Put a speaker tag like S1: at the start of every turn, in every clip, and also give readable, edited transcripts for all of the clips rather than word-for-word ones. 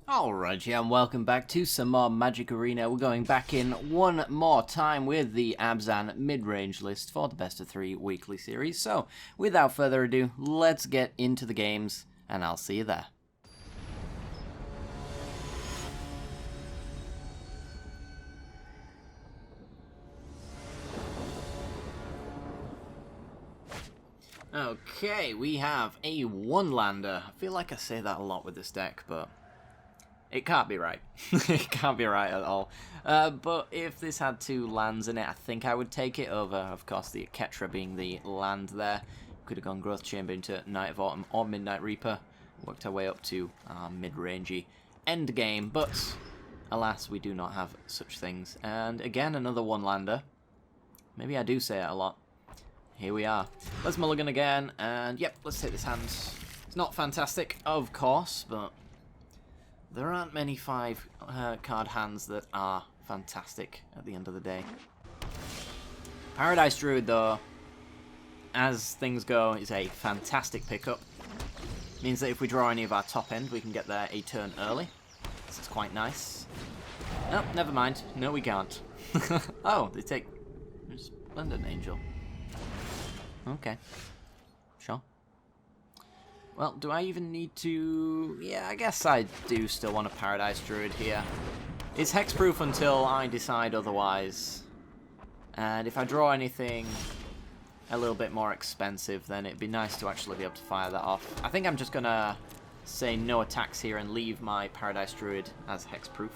S1: Alright, yeah, and welcome back to some more Magic Arena. We're going back in one more time with the Abzan Midrange list for the Best of 3 weekly series. So, without further ado, let's get into the games, and I'll see you there. Okay, we have a one-lander. I feel like I say that a lot with this deck, but it can't be right. It can't be right at all. But if this had 2 lands in it, I think I would take it over, of course, the Ketra being the land there. Could have gone Growth Chamber into Night of Autumn or Midnight Reaper. Worked our way up to mid-rangey endgame, but alas, we do not have such things. And again, another one-lander. Maybe I do say it a lot. Here we are. Let's mulligan again, and yep, let's take this hand. It's not fantastic, of course, but there aren't many 5 card hands that are fantastic at the end of the day. Paradise Druid, though, as things go, is a fantastic pickup. Means that if we draw any of our top end, we can get there a turn early. This is quite nice. Oh, never mind. No, we can't. Oh, they take Splendid Angel. Okay. Sure. Well, do I even need to... Yeah, I guess I do still want a Paradise Druid here. It's hexproof until I decide otherwise. And if I draw anything a little bit more expensive, then it'd be nice to actually be able to fire that off. I think I'm just going to say no attacks here and leave my Paradise Druid as hexproof.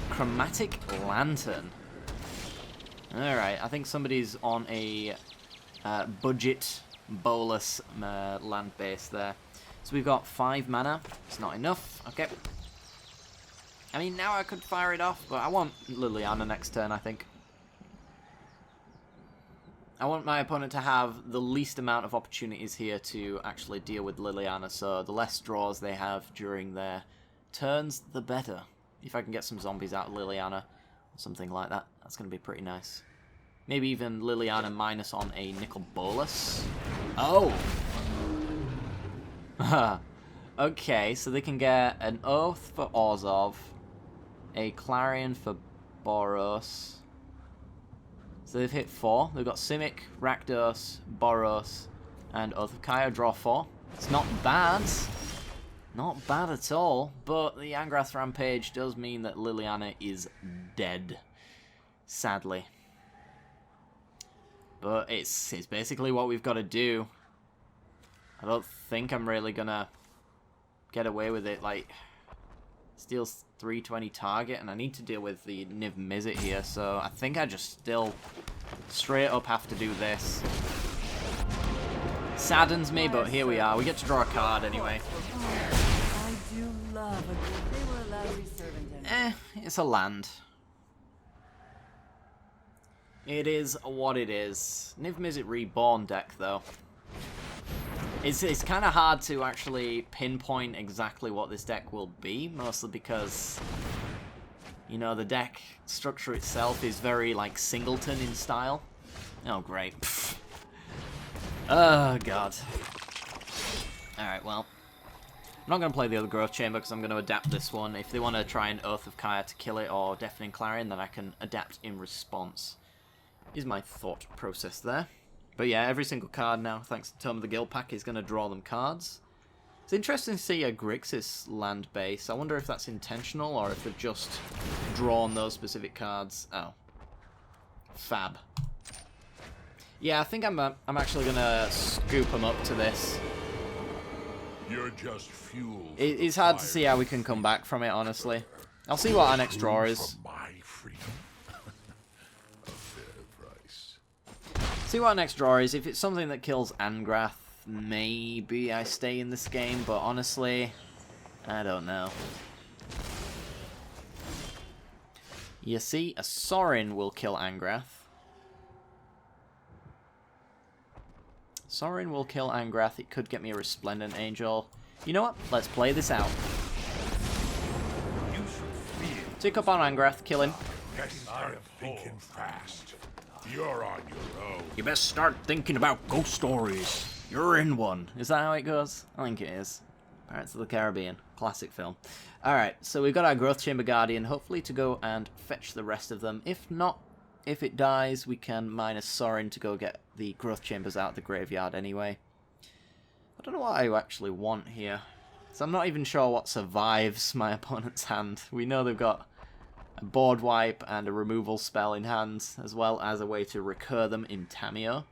S1: Chromatic Lantern. Alright, I think somebody's on a budget bolus land base there. So we've got 5 mana. It's not enough. Okay. I mean, now I could fire it off, but I want Liliana next turn, I think. I want my opponent to have the least amount of opportunities here to actually deal with Liliana, so the less draws they have during their turns, the better. If I can get some zombies out of Liliana, or something like that, that's going to be pretty nice. Maybe even Liliana minus on a Nickel Bolus. Oh! Okay, so they can get an Oath for Orzhov, a Clarion for Boros. So they've hit 4. They've got Simic, Rakdos, Boros, and Oath of Kaya. Draw 4. It's not bad. Not bad at all, but the Angrath Rampage does mean that Liliana is dead. Sadly. But it's basically what we've got to do. I don't think I'm really gonna get away with it. Like, steals 320 target, and I need to deal with the Niv Mizzet here, so I think I just still straight up have to do this. Saddens me, but here we are. We get to draw a card anyway.
S2: I do love a good. They were a lousy servant.
S1: It's a land. It is what it is. Niv Mizzet Reborn deck, though. It's kind of hard to actually pinpoint exactly what this deck will be, mostly because, you know, the deck structure itself is very, like, Singleton in style. Oh, great. Pfft. Oh, God. Alright, well. I'm not going to play the other Growth Chamber because I'm going to adapt this one. If they want to try an Oath of Kaya to kill it or Deafening Clarion, then I can adapt in response. Is my thought process there. But yeah, every single card now, thanks to Tome of the Guild pack, is going to draw them cards. It's interesting to see a Grixis land base. I wonder if that's intentional or if they've just drawn those specific cards. Oh. Fab. Yeah, I think I'm actually going to scoop them up to this.
S3: You're just fuel.
S1: It's hard to see how we can come back from it, honestly. I'll see what our next draw is. See what our next draw is. If it's something that kills Angrath, maybe I stay in this game, but honestly, I don't know. You see, a Sorin will kill Angrath. Sorin will kill Angrath. It could get me a Resplendent Angel. You know what? Let's play this out. Tick up on Angrath, kill him.
S3: Start thinking fast. You're on your own.
S1: You best start thinking about ghost stories. You're in one. Is that how it goes? I think it is. Pirates of the Caribbean. Classic film. Alright, so we've got our Growth Chamber Guardian, hopefully to go and fetch the rest of them. If not, if it dies, we can mine a Sorin to go get the Growth Chambers out of the graveyard anyway. I don't know what I actually want here. So I'm not even sure what survives my opponent's hand. We know they've got a board wipe and a removal spell in hand, as well as a way to recur them in Tameo.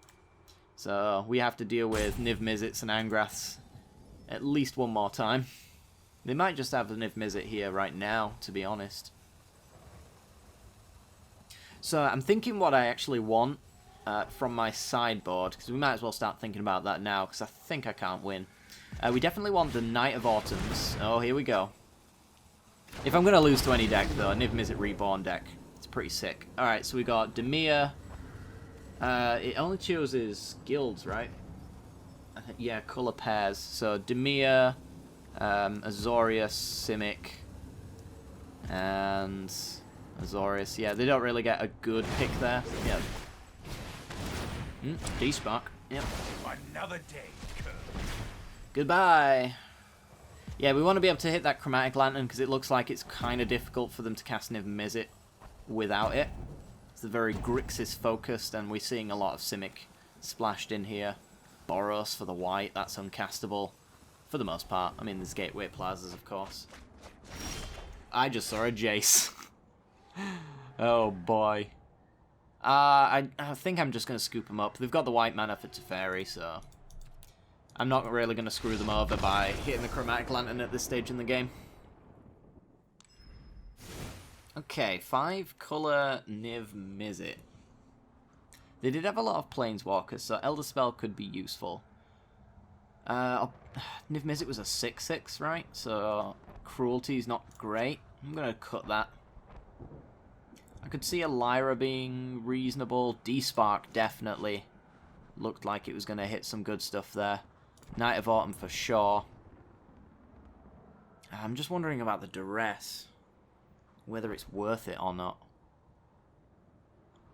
S1: So we have to deal with Niv Mizzets and Angraths at least one more time. They might just have the Niv Mizzet here right now, to be honest. So I'm thinking what I actually want from my sideboard, because we might as well start thinking about that now, because I think I can't win. We definitely want the Knight of Autumns. Oh, here we go. If I'm going to lose to any deck, though, a Niv Mizzet Reborn deck, it's pretty sick. Alright, so we got Demir. It only chooses guilds, right? Yeah, colour pairs. So Demir, Azorius, Simic, and Azorius. Yeah, they don't really get a good pick there. Yeah. D-Spark. Yep.
S3: Another day.
S1: Goodbye. Yeah, we want to be able to hit that Chromatic Lantern because it looks like it's kind of difficult for them to cast Niv Mizzet without it. It's very Grixis focused, and we're seeing a lot of Simic splashed in here. Boros for the white, that's uncastable for the most part. I mean, there's Gateway Plazas, of course. I just saw a Jace. Oh boy. I think I'm just going to scoop them up. They've got the white mana for Teferi, so I'm not really going to screw them over by hitting the Chromatic Lantern at this stage in the game. Okay, 5-color Niv Mizzet. They did have a lot of Planeswalkers, so Elder Spell could be useful. Niv Mizzet was a 6/6, right? So Cruelty's not great. I'm going to cut that. I could see a Lyra being reasonable. D-Spark definitely looked like it was going to hit some good stuff there. Knight of Autumn for sure. I'm just wondering about the Duress. Whether it's worth it or not.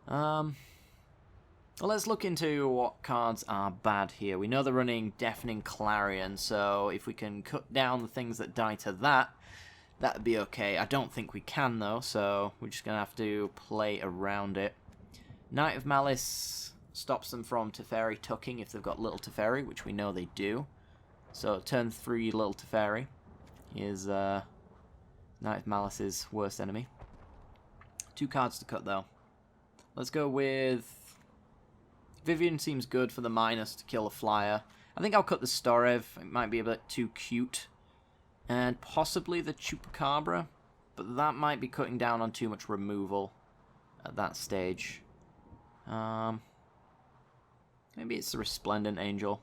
S1: Well, let's look into what cards are bad here. We know they're running Deafening Clarion, so if we can cut down the things that die to that, that'd be okay. I don't think we can, though, so we're just going to have to play around it. Knight of Malice stops them from Teferi tucking if they've got Little Teferi, which we know they do. So turn 3 Little Teferi is Knight of Malice's worst enemy. 2 cards to cut, though. Let's go with Vivian. Seems good for the minus to kill a flyer. I think I'll cut the Storev. It might be a bit too cute. And possibly the Chupacabra, but that might be cutting down on too much removal at that stage. Maybe it's the Resplendent Angel.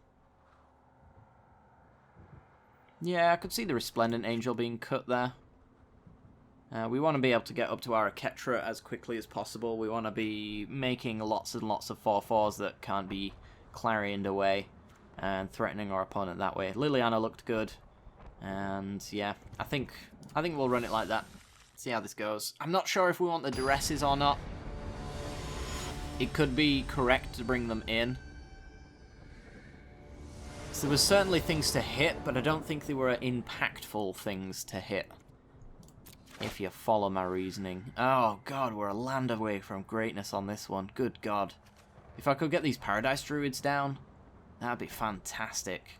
S1: Yeah, I could see the Resplendent Angel being cut there. We want to be able to get up to our Ketra as quickly as possible. We want to be making lots and lots of 4/4s that can't be clarioned away and threatening our opponent that way. Liliana looked good. And yeah, I think we'll run it like that. See how this goes. I'm not sure if we want the Duresses or not. It could be correct to bring them in. So there were certainly things to hit, but I don't think they were impactful things to hit. If you follow my reasoning. Oh god, we're a land away from greatness on this one. Good god. If I could get these Paradise Druids down, that'd be fantastic.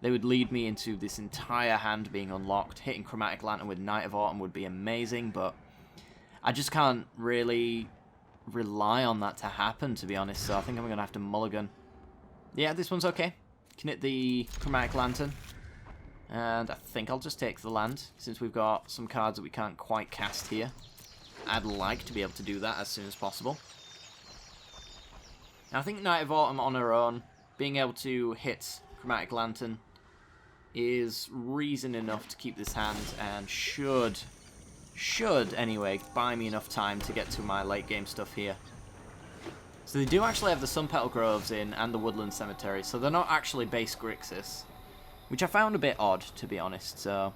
S1: They would lead me into this entire hand being unlocked. Hitting Chromatic Lantern with Knight of Autumn would be amazing, but I just can't really rely on that to happen, to be honest, so I think I'm going to have to mulligan. Yeah, this one's okay. Can hit the Chromatic Lantern. And I think I'll just take the land, since we've got some cards that we can't quite cast here. I'd like to be able to do that as soon as possible. Now, I think Knight of Autumn on her own, being able to hit Chromatic Lantern, is reason enough to keep this hand, and should anyway buy me enough time to get to my late game stuff here. So they do actually have the Sunpetal Groves in and the Woodland Cemetery, so they're not actually base Grixis, which I found a bit odd, to be honest. So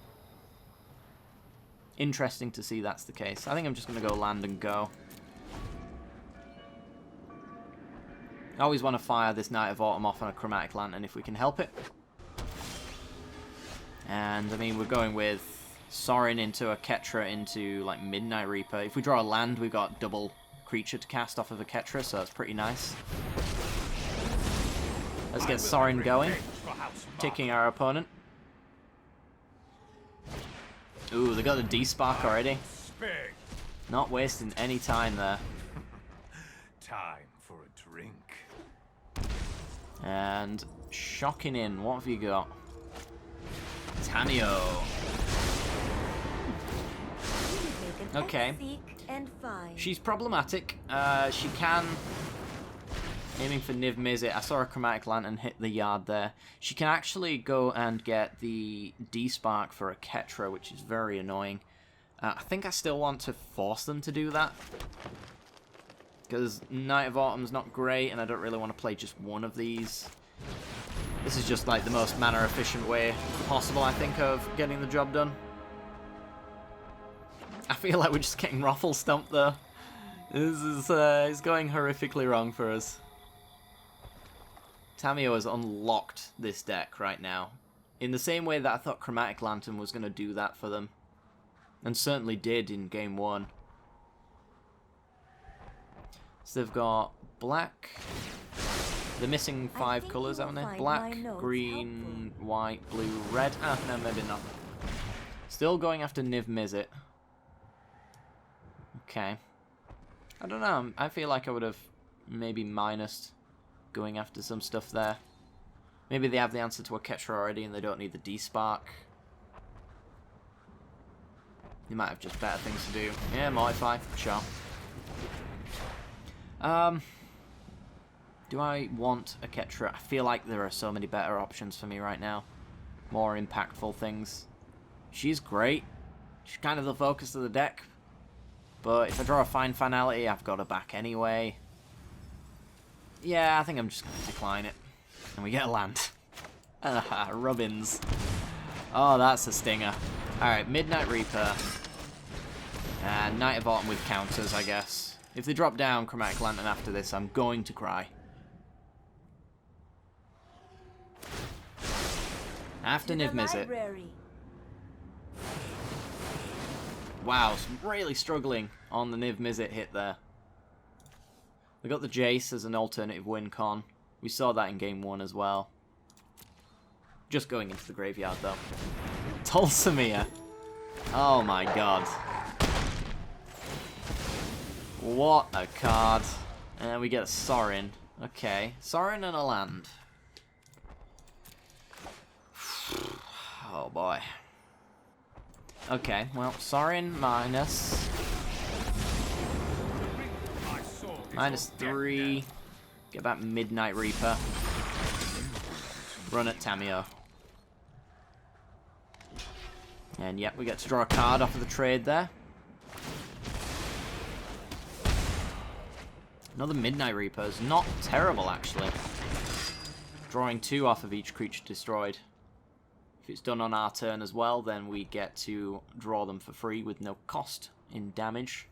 S1: interesting to see that's the case. I think I'm just going to go land and go. I always want to fire this Knight of Autumn off on a Chromatic Lantern if we can help it. And, I mean, we're going with Sorin into a Ketra into, like, Midnight Reaper. If we draw a land, we've got double creature to cast off of a Ketra, so that's pretty nice. Let's get Sorin going, ticking our opponent. Ooh, they got the D-Spark already. Not wasting any time there.
S3: Time for a drink.
S1: And shocking in, what have you got? Tamio. Okay. She's problematic. She can... Aiming for Niv Mizzet. I saw a Chromatic Lantern hit the yard there. She can actually go and get the D-Spark for a Ketra, which is very annoying. I think I still want to force them to do that. Because Night of Autumn's not great, and I don't really want to play just one of these. This is just like the most mana-efficient way possible, I think, of getting the job done. I feel like we're just getting Ruffle Stumped, though. This is going horrifically wrong for us. Tamio has unlocked this deck right now. In the same way that I thought Chromatic Lantern was going to do that for them. And certainly did in game 1. So they've got black. They're missing 5 colours, haven't they? Black, green, white, blue, red. Ah, no, maybe not. Still going after Niv Mizzet. Okay. I don't know. I feel like I would have maybe minused going after some stuff there. Maybe they have the answer to a Ketra already and they don't need the D-Spark. They might have just better things to do. Yeah, modify. Sure. Do I want a Ketra? I feel like there are so many better options for me right now. More impactful things. She's great. She's kind of the focus of the deck. But if I draw a Fine Finality, I've got her back anyway. Yeah, I think I'm just going to decline it. And we get a land. Rubbins. Oh, that's a stinger. Alright, Midnight Reaper. And Night of Autumn with counters, I guess. If they drop down Chromatic Lantern after this, I'm going to cry. After Niv Mizzet. Wow, really struggling on the Niv Mizzet hit there. We got the Jace as an alternative win con. We saw that in game 1 as well. Just going into the graveyard though. Tulsamia. Oh my god. What a card. And we get a Sorin. Okay. Sorin and a land. Oh boy. Okay, well, Sorin minus. -3. Get back Midnight Reaper. Run at Tamio. And yep, we get to draw a card off of the trade there. Another Midnight Reaper is not terrible, actually. Drawing 2 off of each creature destroyed. If it's done on our turn as well, then we get to draw them for free with no cost in damage.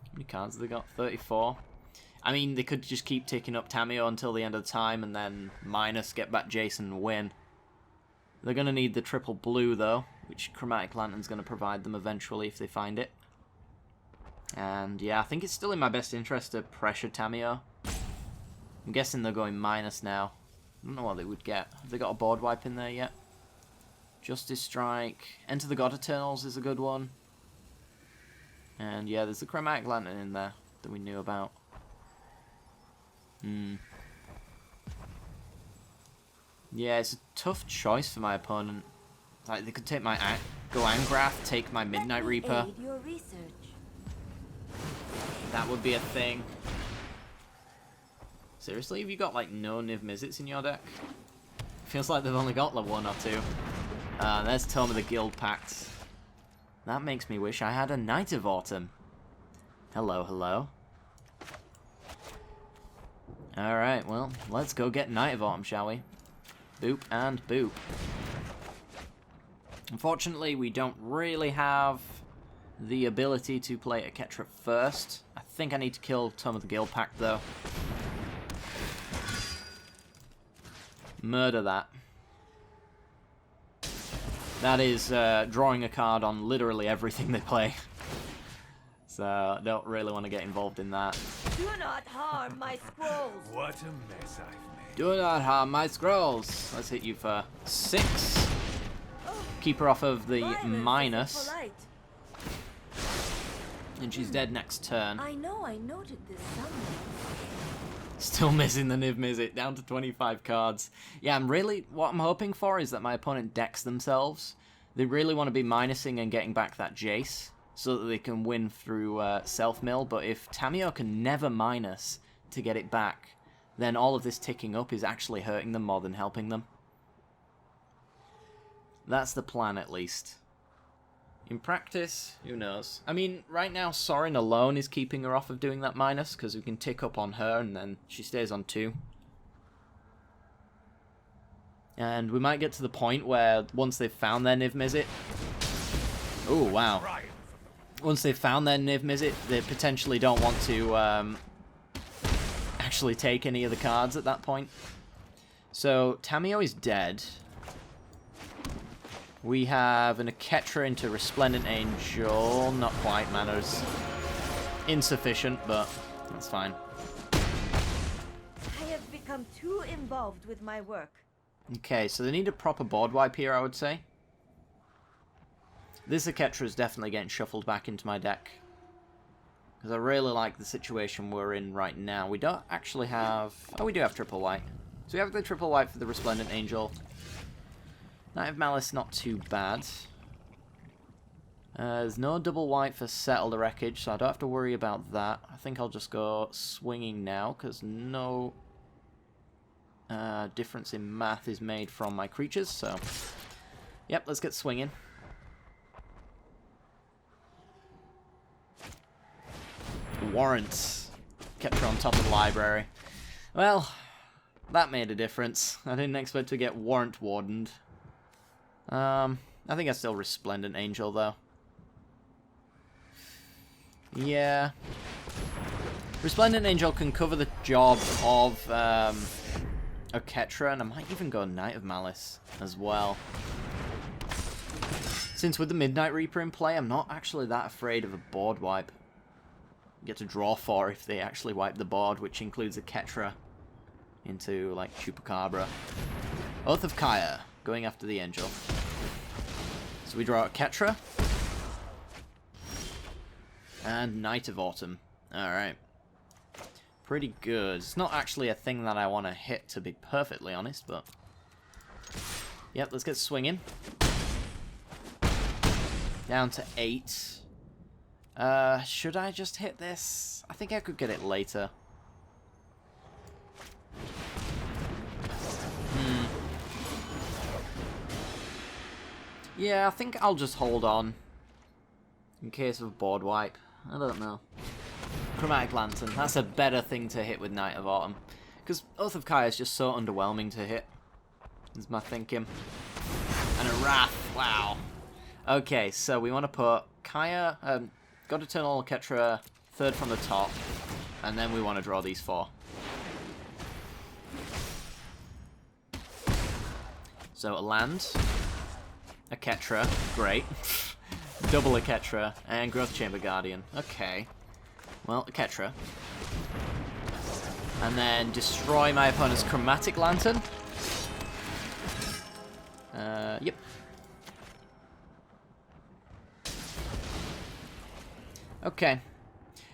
S1: How many cards have they got? 34. I mean, they could just keep ticking up Tamio until the end of the time and then minus, get back Jason and win. They're going to need the triple blue, though, which Chromatic Lantern's going to provide them eventually if they find it. And yeah, I think it's still in my best interest to pressure Tamio. I'm guessing they're going minus now. I don't know what they would get. Have they got a board wipe in there yet? Justice Strike. Enter the God Eternals is a good one. And yeah, there's the Chromatic Lantern in there that we knew about. Yeah, it's a tough choice for my opponent. Like, they could take my go Angrath, take my Midnight Reaper. That would be a thing. Seriously, have you got like no Niv Mizzets in your deck? Feels like they've only got like 1 or 2. There's Tome of the Guild Pact. That makes me wish I had a Night of Autumn. Hello, hello. Alright, well, let's go get Night of Autumn, shall we? Boop and boop. Unfortunately, we don't really have the ability to play a Ketra first. I think I need to kill Tome of the Guild Pact, though. Murder that. That is drawing a card on literally everything they play. So I don't really want to get involved in that.
S2: Do not harm my scrolls.
S3: What a mess I've made.
S1: Do not harm my scrolls. Let's hit you for 6. Keep her off of the minus. And she's dead next turn.
S2: I know, I noted this somewhere.
S1: Still missing the Niv Mizzet, down to 25 cards. Yeah, what I'm hoping for is that my opponent decks themselves. They really want to be minusing and getting back that Jace, so that they can win through self-mill, but if Tamiyo can never minus to get it back, then all of this ticking up is actually hurting them more than helping them. That's the plan, at least. In practice, who knows? I mean, right now, Sorin alone is keeping her off of doing that minus, because we can tick up on her, and then she stays on 2. And we might get to the point where, once they've found their Niv Mizzet... Oh, wow. Once they've found their Niv Mizzet, they potentially don't want to actually take any of the cards at that point. So, Tamiyo is dead. We have an Aketra into Resplendent Angel. Not quite, mana's insufficient, but that's fine.
S2: I have become too involved with my work.
S1: Okay, so they need a proper board wipe here, I would say. This Aketra is definitely getting shuffled back into my deck. Because I really like the situation we're in right now. We don't actually have... Oh, we do have triple white. So we have the triple white for the Resplendent Angel. Knight of Malice, not too bad. There's no double white for Settle the Wreckage, so I don't have to worry about that. I think I'll just go swinging now, because no difference in math is made from my creatures, so... Yep, let's get swinging. Warrant. Kept her on top of the library. Well, that made a difference. I didn't expect to get Warrant Wardened. I think I still Resplendent Angel, though. Yeah. Resplendent Angel can cover the job of Aketra, and I might even go Knight of Malice as well. Since with the Midnight Reaper in play, I'm not actually that afraid of a board wipe. You get to draw 4 if they actually wipe the board, which includes Aketra into, like, Chupacabra. Oath of Kaya, going after the Angel. So we draw Aketra. And Knight of Autumn. Alright. Pretty good. It's not actually a thing that I want to hit, to be perfectly honest, but... Yep, let's get swinging. Down to 8. Should I just hit this? I think I could get it later. Yeah, I think I'll just hold on. In case of a board wipe. I don't know. Chromatic Lantern. That's a better thing to hit with Knight of Autumn. Because Oath of Kaya is just so underwhelming to hit. Is my thinking. And a Wrath. Wow. Okay, so we want to put Kaya, God Eternal Aketra, 3rd from the top. And then we want to draw these 4. So a land. Aketra, great. Double Aketra, and Growth Chamber Guardian. Okay. Well, Aketra. And then destroy my opponent's Chromatic Lantern. Yep. Okay.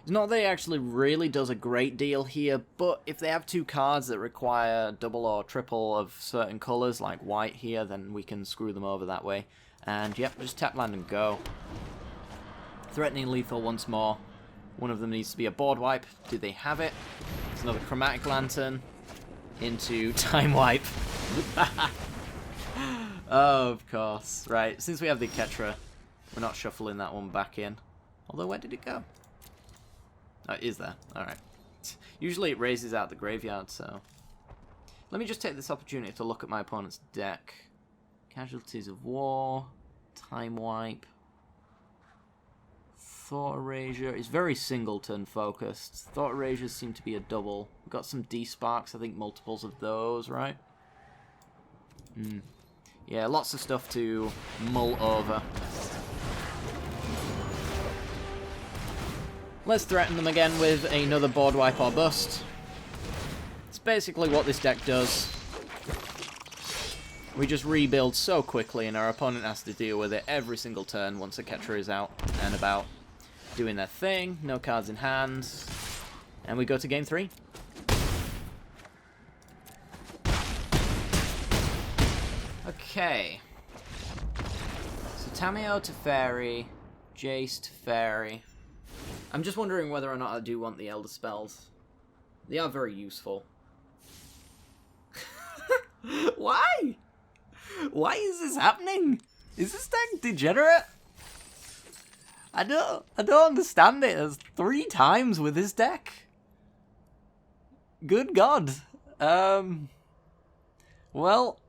S1: It's not that it actually really does a great deal here, but if they have 2 cards that require double or triple of certain colours, like white here, then we can screw them over that way. And yep, just tap land and go. Threatening lethal once more. One of them needs to be a board wipe. Do they have it? It's another Chromatic Lantern into Time Wipe. Oh, of course. Right, since we have the Aketra, we're not shuffling that one back in. Although, where did it go? Oh, it is there. Alright. Usually it raises out the graveyard, so... Let me just take this opportunity to look at my opponent's deck. Casualties of War, Time Wipe, Thought Erasure. It's very singleton focused. Thought Erasures seem to be a double. We've got some D-Sparks, I think multiples of those, right? Yeah, lots of stuff to mull over. Let's threaten them again with another board wipe or bust. It's basically what this deck does. We just rebuild so quickly and our opponent has to deal with it every single turn once the catcher is out and about doing their thing. No cards in hand. And we go to game 3. Okay. So Tameo to Fairy, Jace to Fairy. I'm just wondering whether or not I do want the Elder Spells. They are very useful. Why? Why is this happening? Is this deck degenerate? I don't understand it. There's 3 times with this deck. Good God. Well,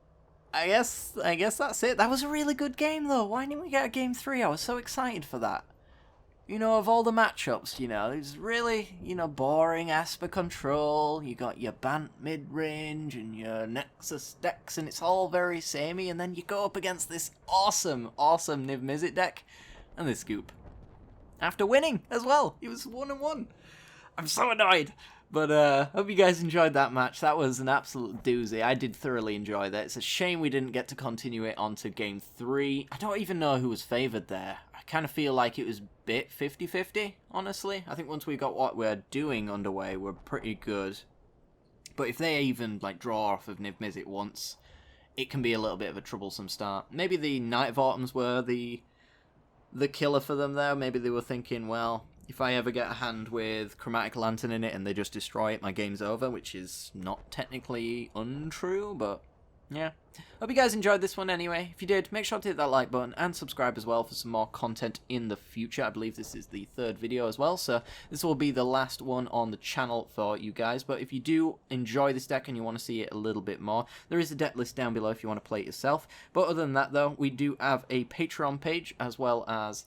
S1: I guess that's it. That was a really good game though. Why didn't we get a game 3? I was so excited for that. You know, of all the matchups, you know, it's really, you know, boring Esper control. You got your Abzan Midrange and your Nexus decks, and it's all very samey. And then you go up against this awesome Niv Mizzet deck, and they scoop. After winning as well, it was 1-1. I'm so annoyed. But hope you guys enjoyed that match. That was an absolute doozy. I did thoroughly enjoy that. It's a shame we didn't get to continue it on to game 3. I don't even know who was favoured there. I kind of feel like it was a bit 50-50, honestly. I think once we got what we're doing underway, we're pretty good. But if they even like draw off of Niv Mizzet once, it can be a little bit of a troublesome start. Maybe the Night of Autumns were the killer for them there. Maybe they were thinking, well, if I ever get a hand with Chromatic Lantern in it and they just destroy it, my game's over, which is not technically untrue, but yeah. Hope you guys enjoyed this one anyway. If you did, make sure to hit that like button and subscribe as well for some more content in the future. I believe this is the 3rd video as well, so this will be the last one on the channel for you guys. But if you do enjoy this deck and you want to see it a little bit more, there is a deck list down below if you want to play it yourself. But other than that though, we do have a Patreon page as well as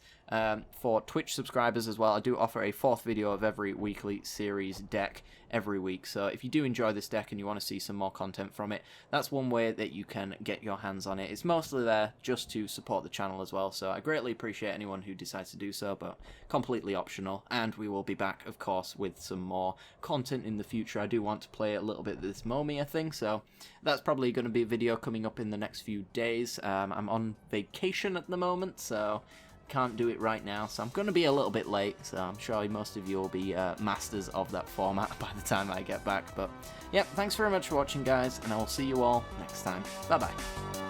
S1: for Twitch subscribers as well. I do offer a 4th video of every weekly series deck every week, so if you do enjoy this deck and you want to see some more content from it, that's one way that you can get your hands on it. It's mostly there just to support the channel as well, so I greatly appreciate anyone who decides to do so, but completely optional. And we will be back, of course, with some more content in the future. I do want to play a little bit of this Momia thing, so that's probably going to be a video coming up in the next few days. I'm on vacation at the moment, so can't do it right now, so I'm going to be a little bit late, so I'm sure most of you will be masters of that format by the time I get back. But yeah, thanks very much for watching guys, and I will see you all next time. Bye bye.